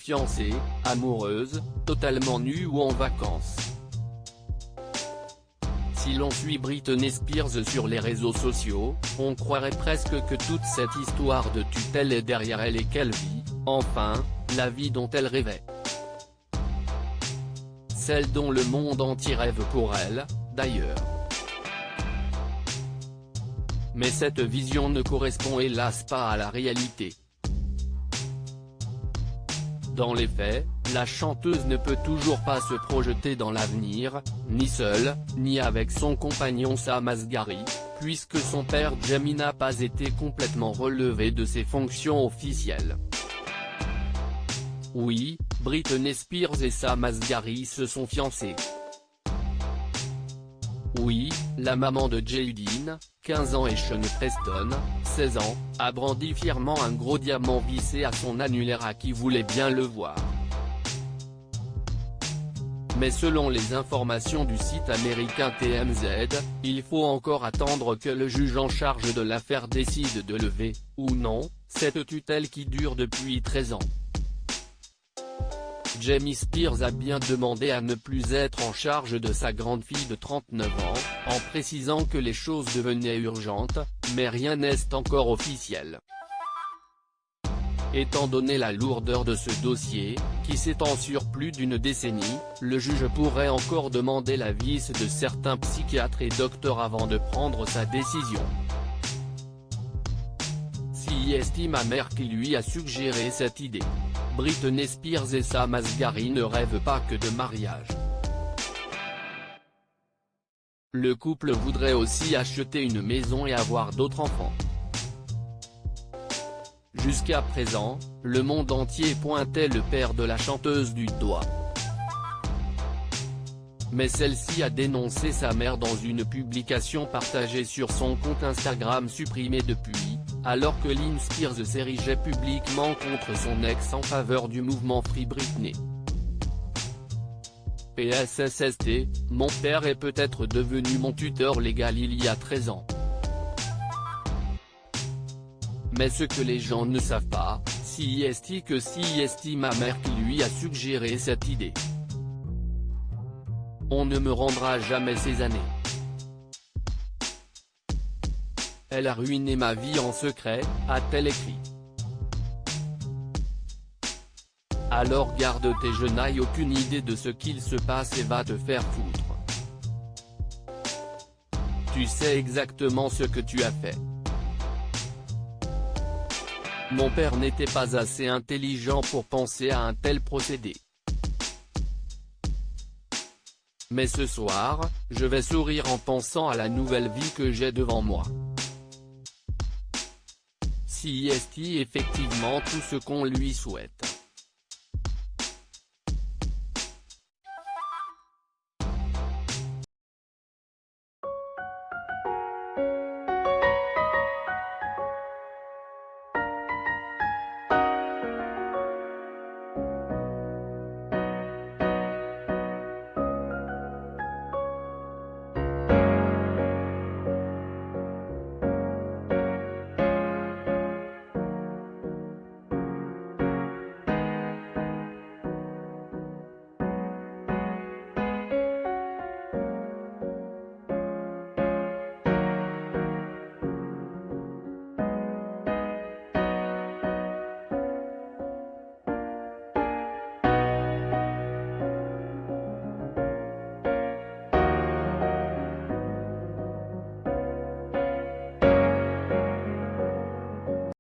fiancée, amoureuse, totalement nue ou en vacances. Si l'on suit Britney Spears sur les réseaux sociaux, on croirait presque que toute cette histoire de tutelle est derrière elle et qu'elle vit, enfin, la vie dont elle rêvait. Celle dont le monde entier rêve pour elle, d'ailleurs. Mais cette vision ne correspond hélas pas à la réalité. Dans les faits, la chanteuse ne peut toujours pas se projeter dans l'avenir, ni seule, ni avec son compagnon Sam Asghari, puisque son père Jamie n'a pas été complètement relevé de ses fonctions officielles. Oui, Britney Spears et Sam Asghari se sont fiancés. Oui, la maman de Jaden, 15 ans et Sean Preston, 16 ans, a brandi fièrement un gros diamant vissé à son annulaire à qui voulait bien le voir. Mais selon les informations du site américain TMZ, il faut encore attendre que le juge en charge de l'affaire décide de lever, ou non, cette tutelle qui dure depuis 13 ans. Jamie Spears a bien demandé à ne plus être en charge de sa grande fille de 39 ans, en précisant que les choses devenaient urgentes, mais rien n'est encore officiel. Étant donné la lourdeur de ce dossier, qui s'étend sur plus d'une décennie, le juge pourrait encore demander l'avis de certains psychiatres et docteurs avant de prendre sa décision. S'il estime amère qui lui a suggéré cette idée. Britney Spears et Sam Asghari ne rêvent pas que de mariage. Le couple voudrait aussi acheter une maison et avoir d'autres enfants. Jusqu'à présent, le monde entier pointait le père de la chanteuse du doigt. Mais celle-ci a dénoncé sa mère dans une publication partagée sur son compte Instagram supprimé depuis, alors que Lynn Spears s'érigeait publiquement contre son ex en faveur du mouvement Free Britney. PSSST, mon père est peut-être devenu mon tuteur légal il y a 13 ans. Mais ce que les gens ne savent pas, c'est que c'est ma mère qui lui a suggéré cette idée. On ne me rendra jamais ces années. Elle a ruiné ma vie en secret, a-t-elle écrit. Alors garde tes je n'ai aucune idée de ce qu'il se passe et va te faire foutre. Tu sais exactement ce que tu as fait. Mon père n'était pas assez intelligent pour penser à un tel procédé. Mais ce soir, je vais sourire en pensant à la nouvelle vie que j'ai devant moi. C'est effectivement tout ce qu'on lui souhaite.